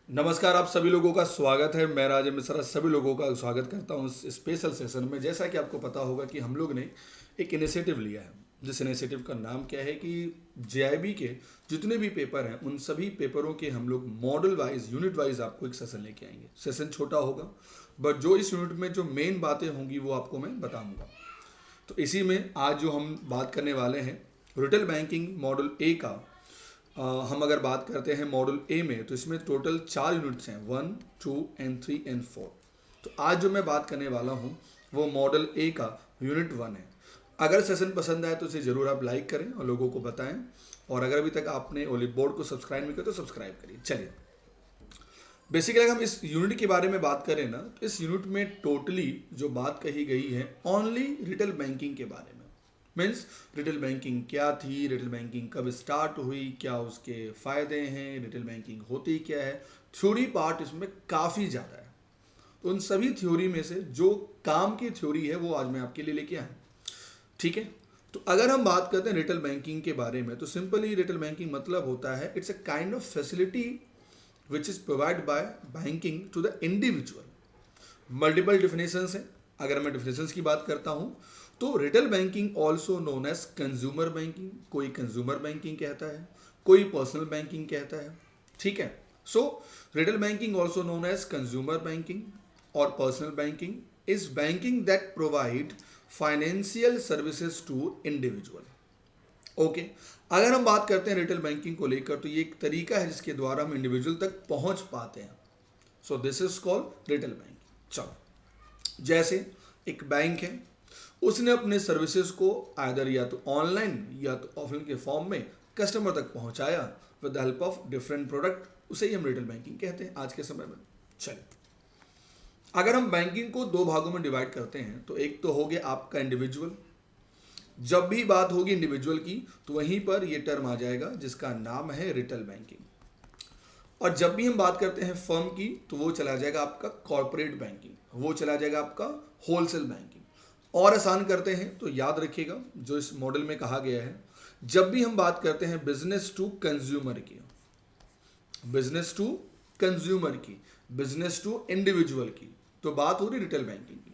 नमस्कार, आप सभी लोगों का स्वागत है। मैं राजेश मिश्रा सभी लोगों का स्वागत करता हूं इस स्पेशल सेशन में। जैसा कि आपको पता होगा कि हम लोग ने एक इनिशिएटिव लिया है, जिस इनिशिएटिव का नाम क्या है कि जेआईबी के जितने भी पेपर हैं उन सभी पेपरों के हम लोग मॉडल वाइज, यूनिट वाइज आपको एक सेशन लेके आएंगे। सेशन छोटा होगा, बट जो इस यूनिट में जो मेन बातें होंगी वो आपको मैं बताऊँगा। तो इसी में आज जो हम बात करने वाले हैं, रिटेल बैंकिंग मॉडल ए का। हम अगर बात करते हैं मॉडल ए में, तो इसमें टोटल 4 यूनिट्स हैं, 1, 2 एंड 3 एंड 4। तो आज जो मैं बात करने वाला हूँ वो मॉडल ए का यूनिट 1 है। अगर सेशन पसंद आए तो इसे ज़रूर आप लाइक करें और लोगों को बताएं। और अगर अभी तक आपने ओलिव बोर्ड को सब्सक्राइब नहीं किया तो सब्सक्राइब करिए। चलिए, बेसिकली अगर हम इस यूनिट के बारे में बात करें ना, तो इस यूनिट में टोटली जो बात कही गई है ओनली रिटेल बैंकिंग के बारे में। मीन्स रिटेल बैंकिंग क्या थी, रिटेल बैंकिंग कब स्टार्ट हुई, क्या उसके फ़ायदे हैं, रिटेल बैंकिंग होती क्या है। थ्योरी पार्ट इसमें काफ़ी ज़्यादा है। तो उन सभी थ्योरी में से जो काम की थ्योरी है वो आज मैं आपके लिए लेके आया। ठीक है। तो अगर हम बात करते हैं रिटेल बैंकिंग के बारे में, तो सिंपली रिटेल बैंकिंग मतलब होता है it's a kind of facility which is provide by banking to the individual. Multiple definitions हैं। अगर मैं डिफिनेशंस की बात करता हूं तो retail banking also known as consumer banking, कोई कंज्यूमर बैंकिंग कहता है, कोई पर्सनल बैंकिंग कहता है। ठीक है। So retail banking also known as consumer banking और personal banking is banking that provide financial services to individual. Okay. अगर हम बात करते हैं रिटेल बैंकिंग को लेकर, तो ये एक तरीका है जिसके द्वारा हम इंडिविजुअल तक पहुंच पाते हैं। So this is called retail banking. चलो, जैसे एक बैंक है, उसने अपने सर्विसेज को आइदर या तो ऑनलाइन या तो ऑफलाइन के फॉर्म में कस्टमर तक पहुंचाया with the help of different product, उसे ही हम रिटेल बैंकिंग कहते हैं आज के समय में। चलिए, अगर हम बैंकिंग को दो भागों में डिवाइड करते हैं, तो एक तो हो गया आपका इंडिविजुअल। जब भी बात होगी इंडिविजुअल की, तो वहीं पर यह टर्म आ जाएगा जिसका नाम है रिटेल बैंकिंग। और जब भी हम बात करते हैं फर्म की, तो वो चला जाएगा आपका कॉर्पोरेट बैंकिंग, वो चला जाएगा आपका होलसेल बैंकिंग। और आसान करते हैं तो याद रखिएगा जो इस मॉडल में कहा गया है, जब भी हम बात करते हैं बिजनेस टू कंज्यूमर की, बिजनेस टू कंज्यूमर की, बिजनेस टू इंडिविजुअल की, तो बात हो रही रिटेल बैंकिंग की।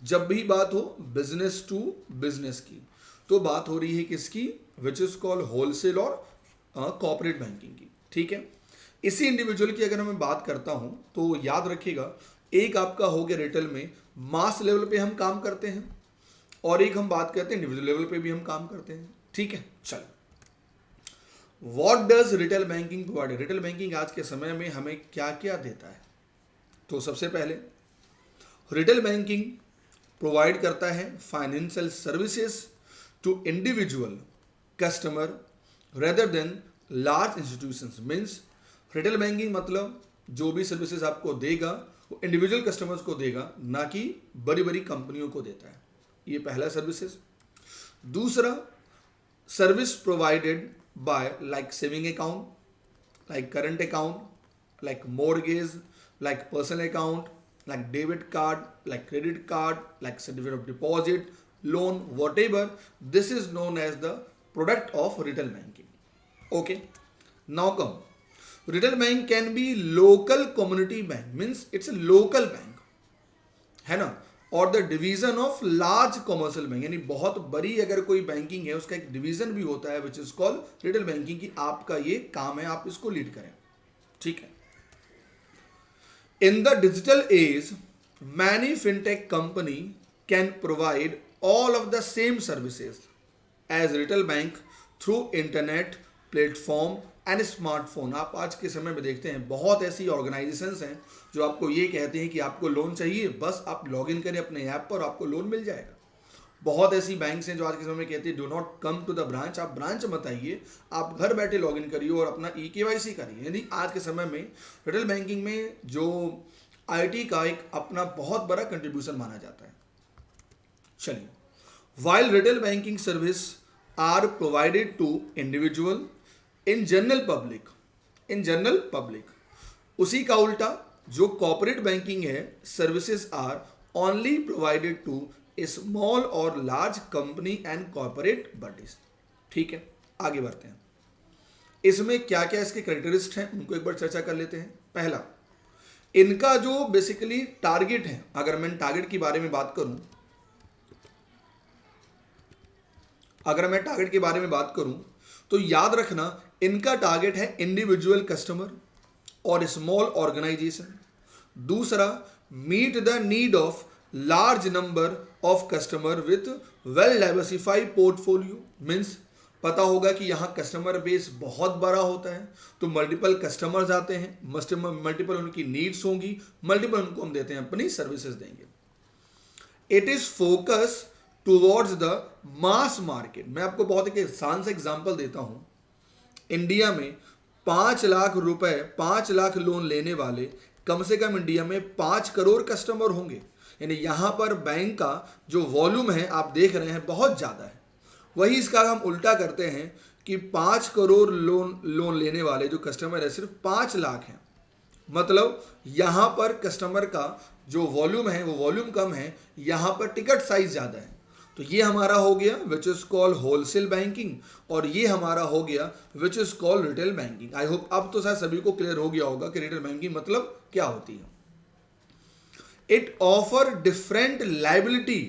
जब भी बात हो बिजनेस टू बिजनेस की, तो बात हो रही है किसकी, विच इज कॉल्ड होलसेल और कॉर्पोरेट बैंकिंग की। ठीक है। इसी इंडिविजुअल की अगर मैं बात करता हूं, तो याद रखिएगा, एक आपका हो गया रिटेल में मास लेवल पे हम काम करते हैं, और एक हम बात करते हैं इंडिविजुअल लेवल पे भी हम काम करते हैं। ठीक है। चलो, what does retail banking provide. Retail banking आज के समय में हमें क्या क्या देता है। तो सबसे पहले रिटेल बैंकिंग प्रोवाइड करता है financial services to individual customer rather than large institutions. Means retail banking मतलब जो भी सर्विसेज आपको देगा वो इंडिविजुअल कस्टमर्स को देगा, ना कि बड़ी बड़ी कंपनियों को देता है। ये पहला सर्विसेज। दूसरा, service provided by like saving account, like current account, like mortgage, like personal account, like debit card, like credit card, like certificate of deposit, loan, whatever. This is known as the product of retail banking. Okay. Now come. Retail bank can be local community bank, means it's a local bank, है ना। और the division of large commercial bank, यानी बहुत बड़ी अगर कोई banking है उसका एक डिवीजन भी होता है विच इज कॉल्ड रिटेल बैंकिंग की। आपका ये काम है, आप इसको लीड करें। ठीक है। In the digital age, many fintech company can provide all of the same services as retail bank through internet platform and smartphone. आप आज के समय में देखते हैं बहुत ऐसी ऑर्गेनाइजेशंस हैं जो आपको ये कहते हैं कि आपको लोन चाहिए, बस आप लॉग इन करें अपने ऐप पर, आपको लोन मिल जाएगा। बहुत ऐसी बैंक्स हैं जो आज के समय में कहती है do not come to the branch, आप ब्रांच मत आइए, आप घर बैठे लॉगिन करिए और अपना EKYC करिए। यानी आज के समय में रिटेल बैंकिंग में जो IT का एक अपना बहुत बड़ा कंट्रीब्यूशन माना जाता है। चलिए, while retail banking service are provided to individual in general public, उसी का उल्टा जो कॉर्पोरेट बैंकिंग है, services are only provided to small और large company and corporate bodies. ठीक है, आगे बढ़ते हैं। इसमें क्या क्या इसके कैरेक्टरिस्ट हैं उनको एक बार चर्चा कर लेते हैं। पहला, इनका जो बेसिकली टारगेट है, अगर मैं टारगेट की बारे में बात करूं, तो याद रखना इनका टारगेट है इंडिविजुअल कस्टमर और स्मॉल ऑर्गेनाइजेशन। दूसरा, meet the need of large number of customer with well diversified portfolio. Means पता होगा कि यहाँ कस्टमर बेस बहुत बड़ा होता है, तो मल्टीपल कस्टमर्स आते हैं, मल्टीपल उनकी नीड्स होंगी, मल्टीपल उनको हम देते हैं अपनी सर्विसेज देंगे। It is focus towards the mass market. मैं आपको बहुत एक आसान सा एग्जांपल देता हूं। इंडिया में 5 लाख रुपए, 5 लाख लोन लेने वाले कम से कम इंडिया में 5 करोड़ कस्टमर होंगे। यानी यहां पर बैंक का जो वॉल्यूम है आप देख रहे हैं बहुत ज़्यादा है। वही इसका हम उल्टा करते हैं कि 5 करोड़ लोन लेने वाले जो कस्टमर है सिर्फ 5 लाख हैं, मतलब यहां पर कस्टमर का जो वॉल्यूम है वो वॉल्यूम कम है, यहां पर टिकट साइज ज़्यादा है। तो ये हमारा हो गया विच इज कॉल्ड होलसेल बैंकिंग, और ये हमारा हो गया विच is called retail banking. I hope अब तो शायद सभी को क्लियर हो गया होगा कि रिटेल बैंकिंग मतलब क्या होती है। It offer different liability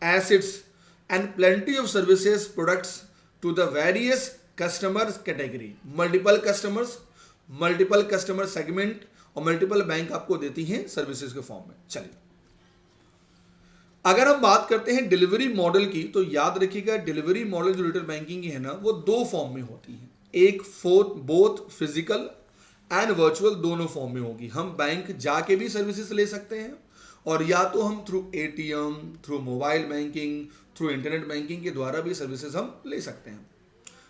assets and plenty of services products to the various customers category. Multiple customer segment और मल्टीपल बैंक आपको देती हैं सर्विसेज के फॉर्म में। चलिए, अगर हम बात करते हैं डिलीवरी मॉडल की, तो याद रखिएगा डिलीवरी मॉडल जो रिटेल बैंकिंग की है ना, वो 2 फॉर्म में होती है। एक बोथ फिजिकल एंड वर्चुअल, दोनों फॉर्म में होगी। हम बैंक जाके भी सर्विसेज ले सकते हैं, और या तो हम through ATM, through mobile banking, through internet banking के द्वारा भी सर्विसेज हम ले सकते हैं।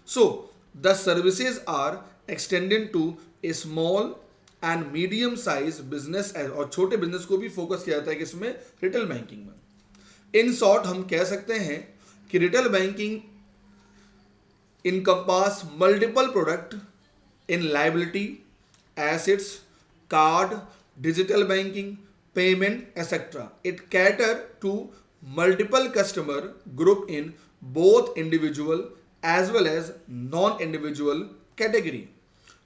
So the services are extended to a small and medium size business, और छोटे बिजनेस को भी फोकस किया जाता है कि इसमें रिटेल बैंकिंग में। इन शॉर्ट हम कह सकते हैं कि retail banking encompass multiple product in liability, assets, card, digital banking, payment etcetera. It cater to multiple customer group in both individual as well as non individual category.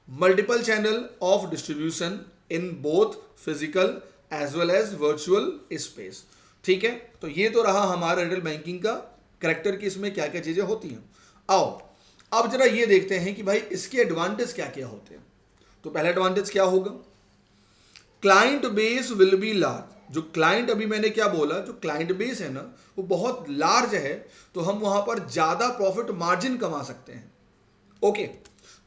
Multiple channel of distribution in both physical as well as virtual space. ठीक है, तो ये तो रहा हमारा retail banking का character की इसमें क्या क्या चीजें होती हैं। आओ अब जरा ये देखते हैं कि भाई इसके एडवांटेज क्या क्या होते हैं। तो पहला एडवांटेज क्या होगा, client base will be large. जो क्लाइंट, अभी मैंने क्या बोला, जो क्लाइंट बेस है ना वो बहुत लार्ज है, तो हम वहां पर ज्यादा प्रॉफिट मार्जिन कमा सकते हैं। ओके,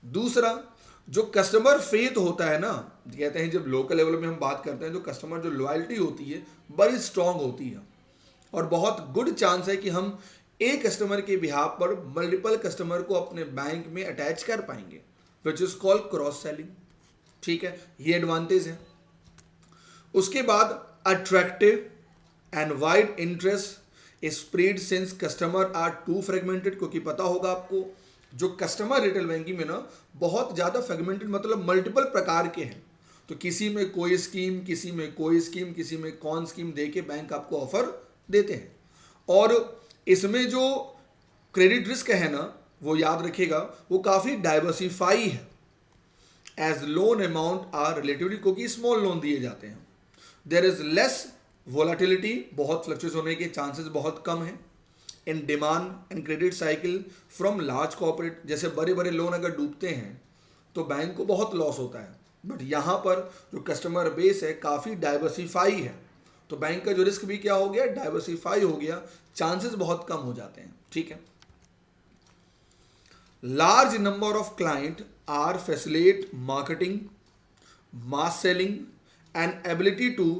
दूसरा जो कस्टमर फेथ होता है ना, कहते हैं जब लोकल लेवल में हम बात करते हैं, जो कस्टमर जो लॉयल्टी होती है बड़ी स्ट्रांग होती है, और बहुत गुड चांस है कि हम एक कस्टमर के बिहाफ पर मल्टीपल कस्टमर को अपने बैंक में अटैच कर पाएंगे, which is called cross selling. ठीक है, ये एडवांटेज है। उसके बाद attractive and wide interest spread since customer are too fragmented. क्योंकि पता होगा आपको जो कस्टमर रिटेल बैंकिंग में ना बहुत ज़्यादा फ्रेगमेंटेड, मतलब मल्टीपल प्रकार के हैं। तो किसी में कोई स्कीम, किसी में कोई स्कीम, किसी में कौन स्कीम दे के बैंक आपको ऑफर देते हैं। और इसमें जो क्रेडिट रिस्क है ना, वो याद रखिएगा वो काफ़ी डाइवर्सिफाई है, as loan amount are relatively, क्योंकि स्मॉल लोन दिए जाते हैं। देयर इज लेस वोलाटिलिटी, बहुत फ्लक्चुएट होने के चांसेस बहुत कम है in demand and credit cycle from large corporate. जैसे बड़े बड़े लोन अगर डूबते हैं तो बैंक को बहुत लॉस होता है, बट यहाँ पर जो कस्टमर बेस है काफ़ी डाइवर्सिफाई है, तो बैंक का जो रिस्क भी क्या हो गया, डाइवर्सिफाई हो गया, चांसेस बहुत कम हो जाते हैं। ठीक है, large number of client are facilitate marketing, mass selling and ability to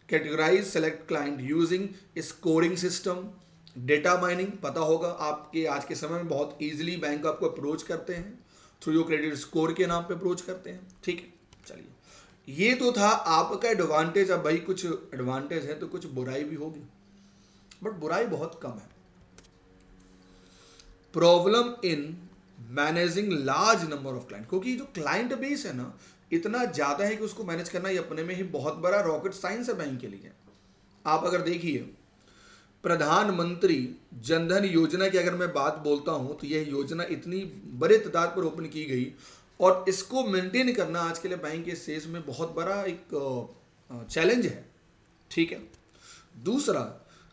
categorise select client using scoring system, data mining. पता होगा आपके आज के समय में बहुत इजीली बैंक आपको अप्रोच करते हैं थ्रू योर क्रेडिट स्कोर के नाम पे अप्रोच करते हैं। ठीक है, चलिए ये तो था आपका एडवांटेज। अब भाई कुछ एडवांटेज है तो कुछ बुराई भी होगी, बट बुराई बहुत कम है। Problem in managing large number of client, क्योंकि जो क्लाइंट बेस है ना इतना ज़्यादा है कि उसको मैनेज करना ये अपने में ही बहुत बड़ा रॉकेट साइंस है बैंक के लिए। आप अगर देखिए प्रधानमंत्री जनधन योजना की अगर मैं बात बोलता हूं, तो यह योजना इतनी बड़े तादाद पर ओपन की गई, और इसको मेंटेन करना आज के लिए बैंक के सेल्स में बहुत बड़ा एक चैलेंज है। ठीक है। दूसरा,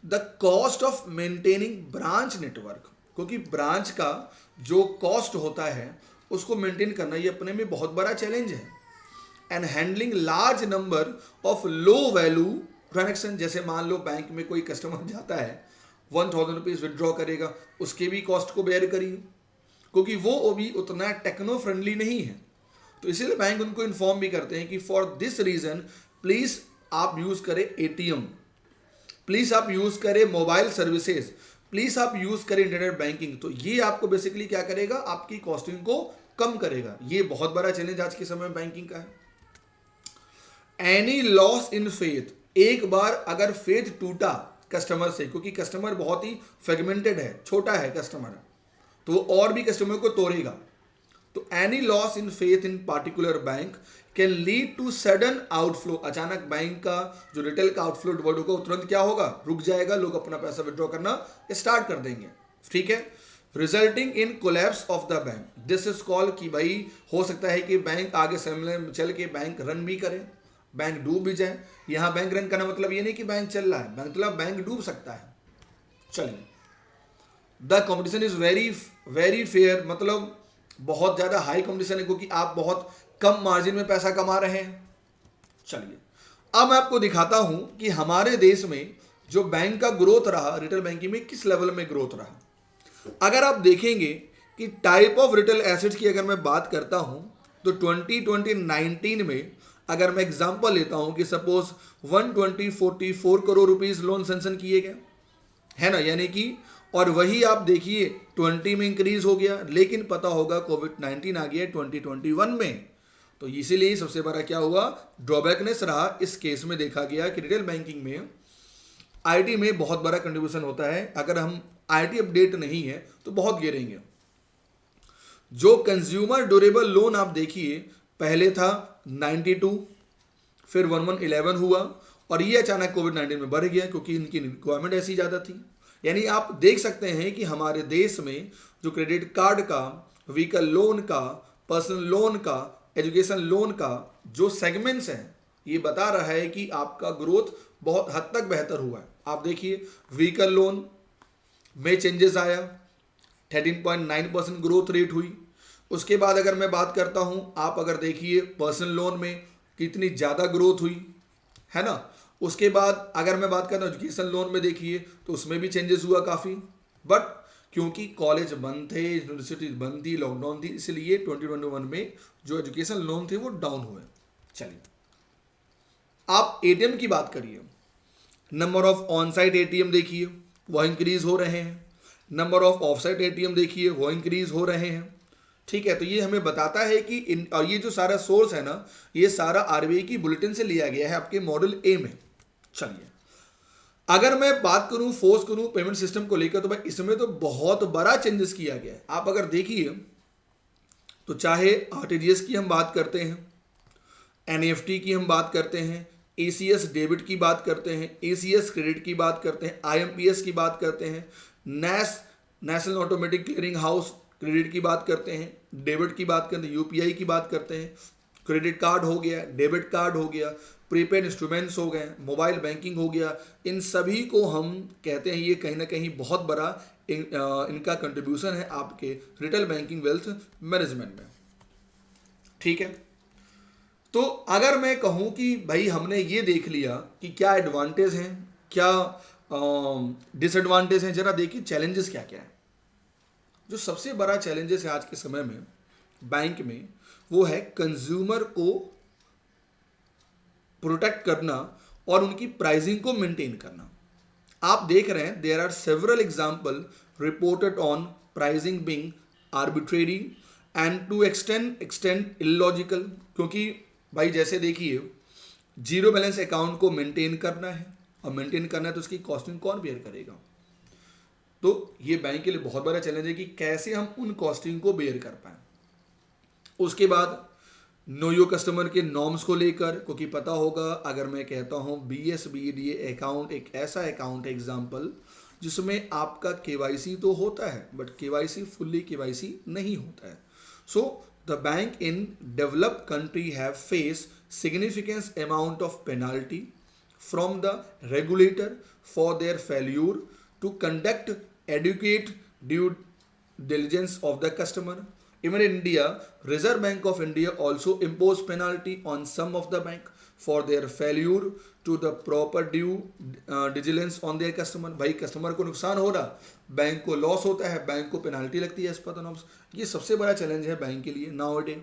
the cost of maintaining branch network, क्योंकि ब्रांच का जो कॉस्ट होता है उसको मेंटेन करना ये अपने में बहुत बड़ा चैलेंज है। And handling large number of low value transaction, जैसे मान लो बैंक में कोई कस्टमर जाता है 1000 रुपीज़ विदड्रॉ करेगा, उसके भी कॉस्ट को बेयर करिए, क्योंकि वो अभी उतना टेक्नो फ्रेंडली नहीं है। तो इसीलिए बैंक उनको इन्फॉर्म भी करते हैं कि फॉर दिस रीज़न प्लीज़ आप यूज़ करें एटीएम, प्लीज़ आप यूज़ करें मोबाइल सर्विसेज, प्लीज़ आप यूज़ करें इंटरनेट बैंकिंग। तो ये आपको बेसिकली क्या करेगा, आपकी कॉस्टिंग को कम करेगा। ये बहुत बड़ा चैलेंज आज के समय में बैंकिंग का है। एनी लॉस इन फेथ, एक बार अगर फेथ टूटा कस्टमर से, क्योंकि कस्टमर बहुत ही फ्रेगमेंटेड है, छोटा है कस्टमर, तो वो और भी कस्टमर को तोड़ेगा। तो any loss in faith in particular bank can lead to sudden outflow, अचानक बैंक का जो रिटेल का आउटफ्लो डिवर्ट होगा तुरंत क्या होगा, रुक जाएगा, लोग अपना पैसा विड्रॉ करना स्टार्ट कर देंगे। ठीक है। Resulting in collapse of the bank, this is call कि भाई हो सकता है कि बैंक आगे समय चल के बैंक रन भी करे, बैंक डूब भी जाए। यहाँ बैंक रन करना मतलब ये नहीं कि बैंक चल रहा है, मतलब बैंक डूब सकता है। चलिए, the competition is very very fair, मतलब बहुत ज़्यादा हाई कॉम्पिटिशन है, क्योंकि आप बहुत कम मार्जिन में पैसा कमा रहे हैं। चलिए, अब मैं आपको दिखाता हूं कि हमारे देश में जो बैंक का ग्रोथ रहा, रिटेल बैंकिंग में किस लेवल में ग्रोथ रहा। अगर आप देखेंगे कि टाइप ऑफ रिटेल एसेट्स की अगर मैं बात करता हूं तो 2019 में अगर मैं एग्जांपल लेता हूं कि suppose 144 crore rupees loan sanction किए गए, है ना, यानी कि, और वही आप देखिए 20 में इंक्रीज हो गया, लेकिन पता होगा कोविड-19 आ गया 2021 में। तो इसीलिए सबसे बड़ा क्या हुआ, ड्रॉबैकनेस रहा। इस केस में देखा गया कि रिटेल बैंकिंग में आईटी में बहुत बड़ा कंट्रीब्यूशन होता है। अगर हम आईटी अपडेट नहीं है तो बहुत गिरेंगे। जो कंज्यूमर ड्यूरेबल लोन आप देखिए, पहले था 92, फिर 1111 हुआ, और ये अचानक कोविड-19 में बढ़ गया क्योंकि इनकी रिक्वायरमेंट ऐसी ज़्यादा थी। यानी आप देख सकते हैं कि हमारे देश में जो क्रेडिट कार्ड का, व्हीकल लोन का, पर्सनल लोन का, एजुकेशन लोन का जो सेगमेंट्स हैं, ये बता रहा है कि आपका ग्रोथ बहुत हद तक बेहतर हुआ है। आप देखिए व्हीकल लोन में चेंजेस आया, 13.9% ग्रोथ रेट हुई। उसके बाद अगर मैं बात करता हूं, आप अगर देखिए पर्सनल लोन में कितनी ज़्यादा ग्रोथ हुई, है ना। उसके बाद अगर मैं बात करता हूँ एजुकेशन लोन में देखिए तो उसमें भी चेंजेस हुआ काफ़ी, बट क्योंकि कॉलेज बंद थे, यूनिवर्सिटी बंद थी, लॉकडाउन थी, इसलिए 2021 में जो एजुकेशन लोन थे वो डाउन हुए। चलिए, आप एटीएम की बात करिए, number of on site ATM देखिए वो इंक्रीज हो रहे हैं, number of of site ATM देखिए वो इंक्रीज हो रहे हैं। ठीक है। तो ये हमें बताता है कि और ये जो सारा सोर्स है ना, ये सारा आरबीआई की बुलेटिन से लिया गया है आपके मॉडल ए में। चलिए, अगर मैं बात करूं, फोर्स करूं पेमेंट सिस्टम को लेकर, तो भाई इसमें तो बहुत बड़ा चेंजेस किया गया है। आप अगर देखिए तो चाहे आरटीजीएस की हम बात करते हैं, एनईएफटी की हम बात करते हैं, एसीएस डेबिट की बात करते हैं, एसीएस क्रेडिट की बात करते हैं, आईएमपीएस की बात करते हैं, national automatic clearing house credit की बात करते हैं, डेबिट की बात करते हैं, यूपीआई की बात करते हैं, क्रेडिट कार्ड हो गया, डेबिट कार्ड हो गया, प्रीपेड इंस्ट्रूमेंट्स हो गए, मोबाइल बैंकिंग हो गया। इन सभी को हम कहते हैं ये कहीं ना कहीं बहुत बड़ा इनका कंट्रीब्यूशन है आपके रिटेल बैंकिंग वेल्थ मैनेजमेंट में। ठीक है। तो अगर मैं कहूँ कि भाई हमने ये देख लिया कि क्या एडवांटेज हैं, क्या डिसएडवांटेज हैं, जरा देखिए चैलेंजेस क्या क्या है। जो सबसे बड़ा चैलेंजेस है आज के समय में बैंक में, वो है कंज्यूमर को प्रोटेक्ट करना और उनकी प्राइसिंग को मेंटेन करना। आप देख रहे हैं there are several example reported on pricing being arbitrary and to extend illogical, क्योंकि भाई जैसे देखिए जीरो बैलेंस अकाउंट को मेंटेन करना है, और मेंटेन करना है तो उसकी कॉस्टिंग कौन बेयर करेगा। तो ये बैंक के लिए बहुत बड़ा चैलेंज है कि कैसे हम उन कॉस्टिंग को बेयर कर पाएं। उसके बाद नो योर कस्टमर के नॉर्म्स को लेकर, क्योंकि पता होगा अगर मैं कहता हूँ BSBDA अकाउंट एक ऐसा अकाउंट है एग्जाम्पल जिसमें आपका KYC तो होता है बट KYC फुल्ली KYC नहीं होता है। So the bank in developed country have faced significant amount of penalty from the regulator for their failure to conduct adequate due diligence of the customer. Even in India, Reserve Bank of India also imposed penalty on some of the bank for their failure to the proper due diligence on their customer. भाई customer को नुकसान हो रहा, bank को loss होता है, bank को penalty लगती है एज पर द नॉर्म्स. ये सबसे बड़ा चैलेंज है बैंक के लिए नाउ डे.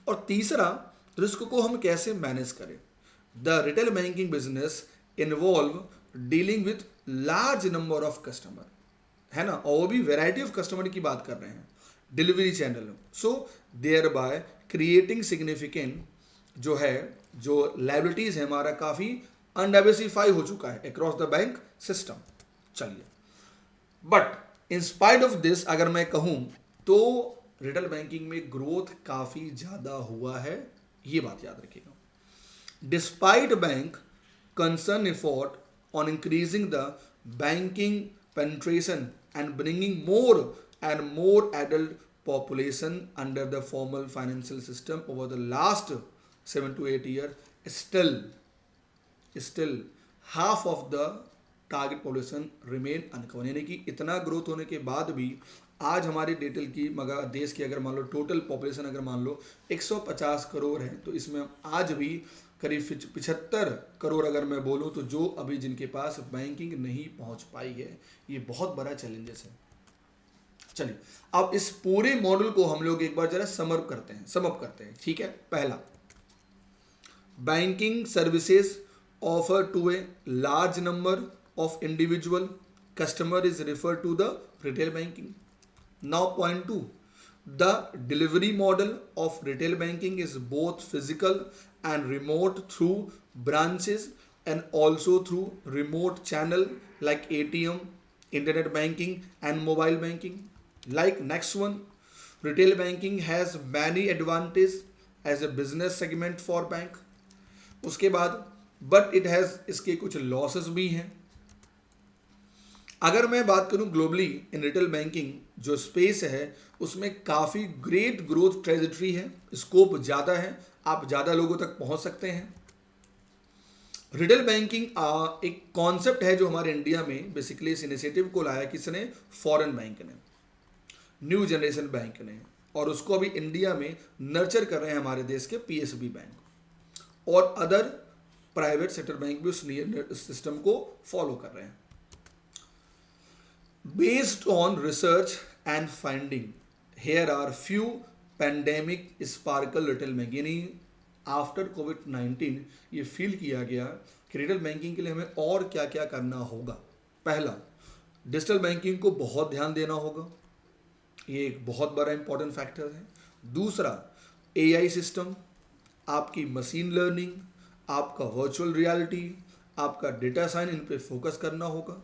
और तीसरा, रिस्क को हम कैसे मैनेज करें. The retail banking business involve dealing with large number of customer, है ना, और वो भी वेराइटी ऑफ कस्टमर की बात कर रहे हैं, delivery channel. So thereby creating significant जो है, जो लाइबिलिटीज है हमारा काफ़ी अनडाइवर्सिफाई हो चुका है अक्रॉस द बैंक सिस्टम. चलिए, but in spite of this अगर मैं कहूँ तो रिटेल बैंकिंग में ग्रोथ काफ़ी ज़्यादा हुआ है, ये बात याद रखिएगा. Despite bank concern effort on increasing the banking penetration and bringing more and more adult population under the formal financial system over the last 7 to 8 years, still half of the target population remain uncovered. यानी कि इतना growth होने के बाद भी आज हमारे detail की मगर देश की अगर मान लो टोटल पॉपुलेशन अगर मान लो 150 करोड़ है, तो इसमें आज भी करीब 75 करोड़ अगर मैं बोलूँ तो जो अभी जिनके पास बैंकिंग नहीं पहुँच पाई है. ये बहुत बड़ा चैलेंजेस है. चलिए, अब इस पूरे मॉडल को हम लोग एक बार जरा समअप करते हैं. ठीक है. पहला, banking services offer to a large number of individual customer is refer to the retail banking. Now point 2, the delivery model of retail banking is both physical and remote through branches and also through remote channel like ATM, internet banking and mobile banking. Like next one, retail banking has many advantages as a business segment for bank. उसके बाद but it has इसके कुछ losses भी हैं. अगर मैं बात करूं ग्लोबली इन रिटेल बैंकिंग जो स्पेस है उसमें काफ़ी ग्रेट ग्रोथ ट्रेजेक्टरी है, स्कोप ज़्यादा है, आप ज़्यादा लोगों तक पहुंच सकते हैं. रिटेल बैंकिंग एक कॉन्सेप्ट है जो हमारे इंडिया में बेसिकली इस इनिशिएटिव को लाया किसने, फॉरेन बैंक ने, न्यू जनरेशन बैंक ने, और उसको अभी इंडिया में नर्चर कर रहे हैं हमारे देश के पीएसबी बैंक और अदर प्राइवेट सेक्टर बैंक भी उस सिस्टम को फॉलो कर रहे हैं. Based on research and finding, here are few pandemic sparkle retail banking. यानी आफ्टर कोविड-19 ये फील किया गया कि रिटेल बैंकिंग के लिए हमें और क्या क्या करना होगा. पहला, डिजिटल बैंकिंग को बहुत ध्यान देना होगा, ये एक बहुत बड़ा इंपॉर्टेंट फैक्टर है. दूसरा, एआई सिस्टम, आपकी मशीन लर्निंग, आपका वर्चुअल रियलिटी, आपका डेटा साइंस, इन पे फोकस करना होगा.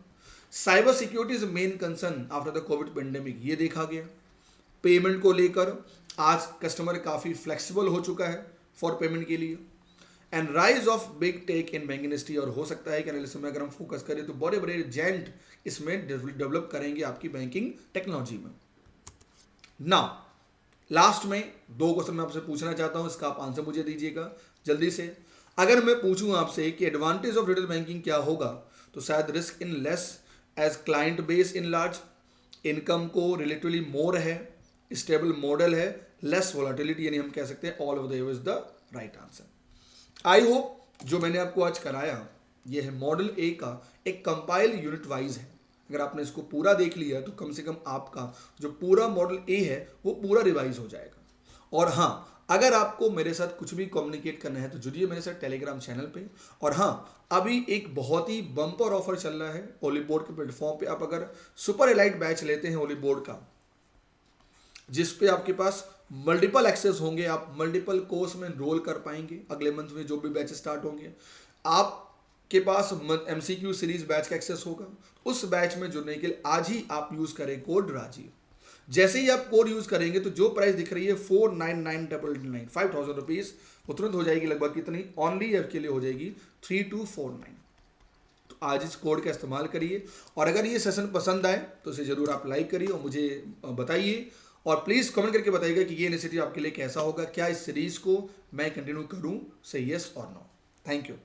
Cyber security is main concern after the Covid pandemic, ये देखा गया. पेमेंट को लेकर आज कस्टमर काफ़ी फ्लेक्सिबल हो चुका है फॉर पेमेंट के लिए. And rise of big tech in bank industry, और हो सकता है कि अगले समय अगर हम फोकस करें तो बड़े बड़े जेंट इसमें डेवलप करेंगे आपकी बैंकिंग टेक्नोलॉजी में. नाउ लास्ट में 2 क्वेश्चन मैं आपसे पूछना चाहता हूँ, इसका आप आंसर मुझे दीजिएगा जल्दी से. अगर मैं पूछूँ आपसे कि एडवांटेज ऑफ रिटेल बैंकिंग क्या होगा, तो शायद risk in less as client base in large, income को रिलेटिवली मोर है, स्टेबल मॉडल है, लेस वोलाटिलिटी, यानी हम कह सकते हैं all over the year is the right answer. I hope जो मैंने आपको आज कराया ये है मॉडल ए का एक कंपाइल यूनिट वाइज है. अगर आपने इसको पूरा देख लिया तो कम से कम आपका जो पूरा मॉडल ए है वो पूरा रिवाइज हो जाएगा. और हाँ, अगर आपको मेरे साथ कुछ भी कम्युनिकेट करना है तो जुड़िए मेरे साथ टेलीग्राम चैनल पे. और हाँ, अभी एक बहुत ही बम्पर ऑफर चल रहा है ओली बोर्ड के प्लेटफॉर्म पे. आप अगर सुपर एलाइट बैच लेते हैं ओली बोर्ड का, जिस पे आपके पास मल्टीपल एक्सेस होंगे, आप मल्टीपल कोर्स में एनरोल कर पाएंगे. अगले मंथ में जो भी बैच स्टार्ट होंगे आपके पास MCQ सीरीज बैच का एक्सेस होगा. उस बैच में जुड़ने के लिए आज ही आप यूज करें कोड राजीव. जैसे ही आप कोड यूज करेंगे तो जो प्राइस दिख रही है 49999 5000 रुपीज़, वो तुरंत हो जाएगी लगभग कितनी, ओनली आपके लिए हो जाएगी 3249. तो आज इस कोड का इस्तेमाल करिए. और अगर ये सेशन पसंद आए तो इसे ज़रूर आप लाइक करिए और मुझे बताइए. और प्लीज़ कमेंट करके बताइएगा कि ये इनिशिएटिव आपके लिए कैसा होगा, क्या इस सीरीज़ को मैं कंटिन्यू करूँ, से येस और नो। Thank you.